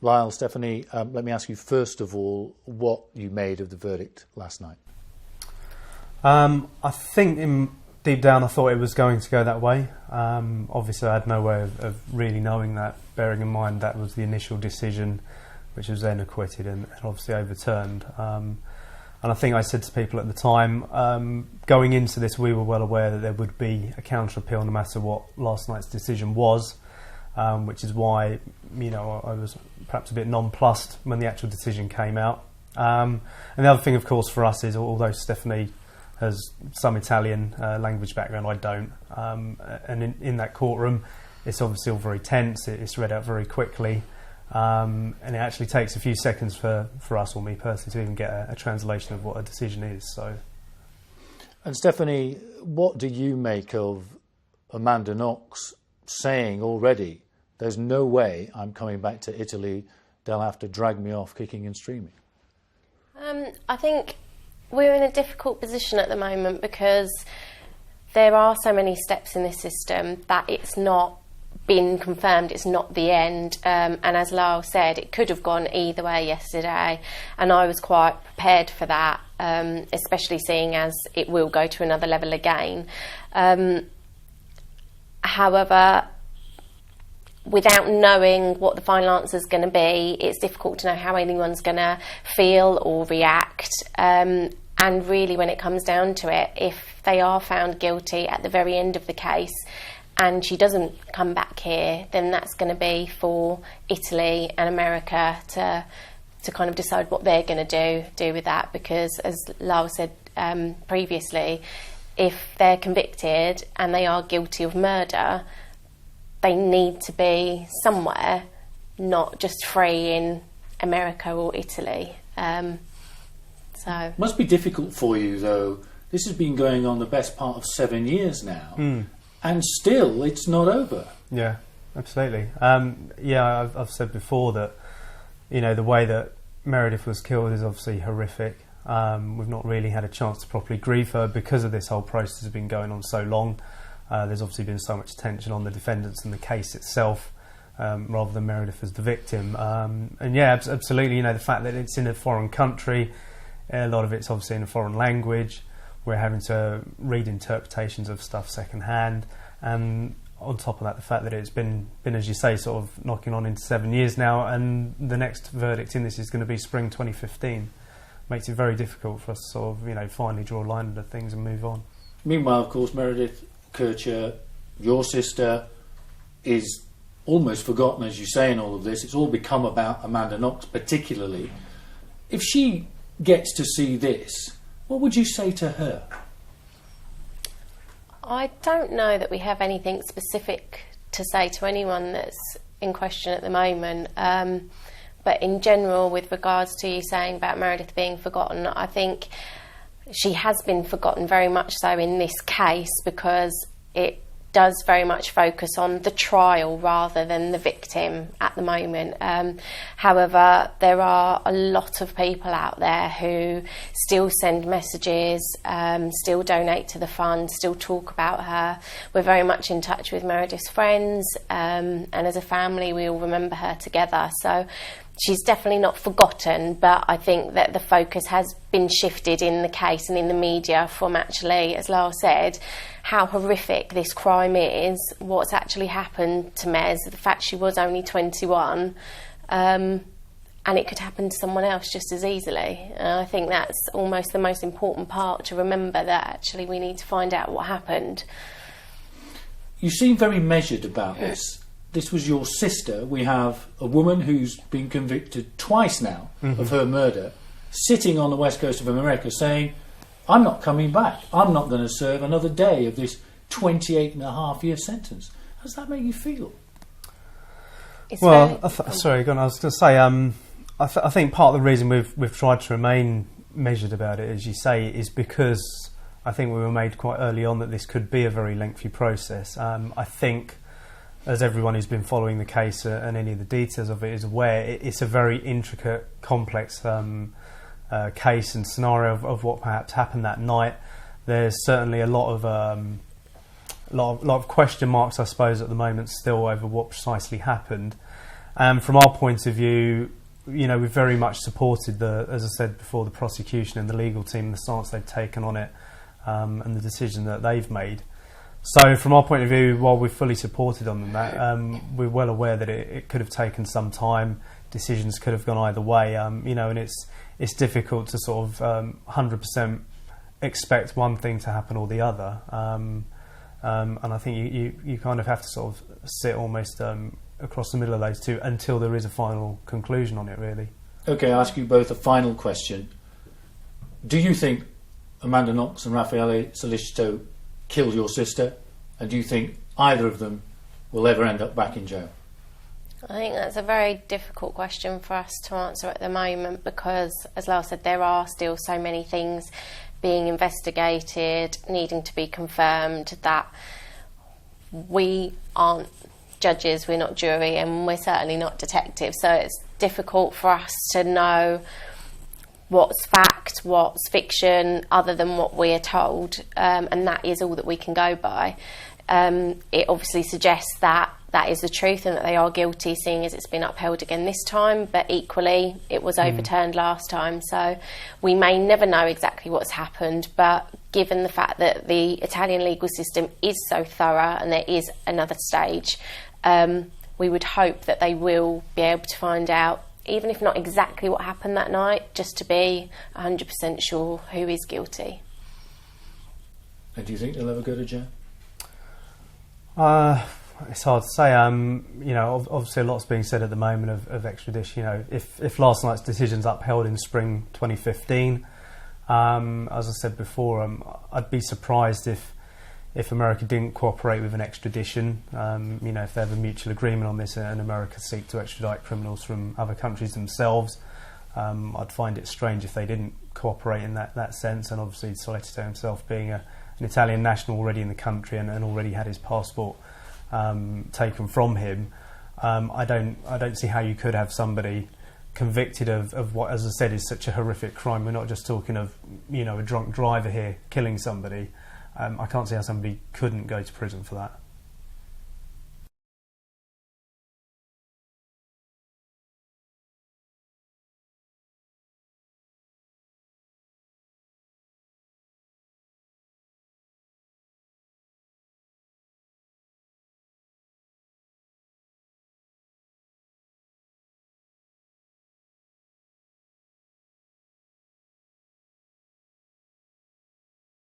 Lyle, Stephanie, let me ask you first of all what you made of the verdict last night. I think deep down I thought it was going to go that way. Obviously I had no way of really knowing that, bearing in mind that was the initial decision, which was then acquitted and obviously overturned. And I think I said to people at the time, going into this we were well aware that there would be a counter appeal no matter what last night's decision was, which is why I was perhaps a bit nonplussed when the actual decision came out. And the other thing of course for us is, although Stephanie has some Italian language background, I don't, and in that courtroom it's obviously all very tense, it's read out very quickly. And it actually takes a few seconds for us, or me personally, to even get a translation of what a decision is. So, and Stephanie, what do you make of Amanda Knox saying already, there's no way I'm coming back to Italy, they'll have to drag me off kicking and streaming? I think we're in a difficult position at the moment because there are so many steps in this system that it's not been confirmed, it's not the end, and as Lyle said, it could have gone either way yesterday, and I was quite prepared for that, especially seeing as it will go to another level again. However, without knowing what the final answer is going to be, it's difficult to know how anyone's going to feel or react, and really when it comes down to it, if they are found guilty at the very end of the case and she doesn't come back here, then that's going to be for Italy and America to kind of decide what they're going to do with that, because as Lyle said previously, if they're convicted and they are guilty of murder, they need to be somewhere, not just free in America or Italy. So must be difficult for you though. This has been going on the best part of 7 years now. And still, it's not over. Yeah, absolutely. I've said before that, the way that Meredith was killed is obviously horrific. We've not really had a chance to properly grieve her because of this whole process has been going on so long. There's obviously been so much tension on the defendants and the case itself, rather than Meredith as the victim. And yeah, absolutely, the fact that it's in a foreign country, a lot of it's obviously in a foreign language. We're having to read interpretations of stuff secondhand, and on top of that, the fact that it's been as you say, sort of knocking on into 7 years now, and the next verdict in this is going to be spring 2015, makes it very difficult for us to sort of finally draw a line under things and move on. Meanwhile, of course, Meredith Kercher, your sister, is almost forgotten, as you say, in all of this. It's all become about Amanda Knox, particularly. If she gets to see this, what would you say to her? I don't know that we have anything specific to say to anyone that's in question at the moment. But in general, with regards to you saying about Meredith being forgotten, I think she has been forgotten very much so in this case, because it does very much focus on the trial rather than the victim at the moment. However, there are a lot of people out there who still send messages, still donate to the fund, still talk about her. We're very much in touch with Meredith's friends, and as a family we all remember her together. So she's definitely not forgotten, but I think that the focus has been shifted in the case and in the media from actually, as Lyle said, how horrific this crime is, what's actually happened to Mez, the fact she was only 21, and it could happen to someone else just as easily. I think that's almost the most important part to remember, that actually we need to find out what happened. You seem very measured about this. This was your sister. We have a woman who's been convicted twice now of her murder, sitting on the west coast of America saying, I'm not coming back. I'm not going to serve another day of this 28-and-a-half-year sentence. How does that make you feel? Well, sorry, I was going to say, I think part of the reason we've tried to remain measured about it, as you say, is because I think we were made quite early on that this could be a very lengthy process. I think, as everyone who's been following the case and any of the details of it is aware, it's a very intricate, complex case and scenario of what perhaps happened that night. There's certainly a lot of question marks, I suppose, at the moment still over what precisely happened. From our point of view, we've very much supported as I said before, the prosecution and the legal team, the stance they've taken on it, and the decision that they've made. So from our point of view, while we've fully supported on that, we're well aware that it could have taken some time. Decisions could have gone either way, and it's difficult to sort of 100% expect one thing to happen or the other. And I think you kind of have to sort of sit almost across the middle of those two until there is a final conclusion on it, really. Okay, I'll ask you both a final question. Do you think Amanda Knox and Raffaele Solicito killed your sister, and do you think either of them will ever end up back in jail? I think that's a very difficult question for us to answer at the moment because, as Lyle said, there are still so many things being investigated, needing to be confirmed, that we aren't judges, we're not jury, and we're certainly not detectives, so it's difficult for us to know what's fact, what's fiction, other than what we are told, and that is all that we can go by. It obviously suggests that is the truth and that they are guilty, seeing as it's been upheld again this time, but equally it was overturned last time, so we may never know exactly what's happened. But given the fact that the Italian legal system is so thorough and there is another stage, we would hope that they will be able to find out, even if not exactly what happened that night, just to be 100% sure who is guilty. And do you think they'll ever go to jail? It's hard to say. Obviously a lot's being said at the moment of extradition. If last night's decision's upheld in spring 2015, as I said before, I'd be surprised if America didn't cooperate with an extradition. If they have a mutual agreement on this and America seek to extradite criminals from other countries themselves, I'd find it strange if they didn't cooperate in that sense. And obviously Solicito himself being an Italian national already in the country and already had his passport taken from him, I don't see how you could have somebody convicted of what, as I said, is such a horrific crime. We're not just talking of a drunk driver here killing somebody. I can't see how somebody couldn't go to prison for that.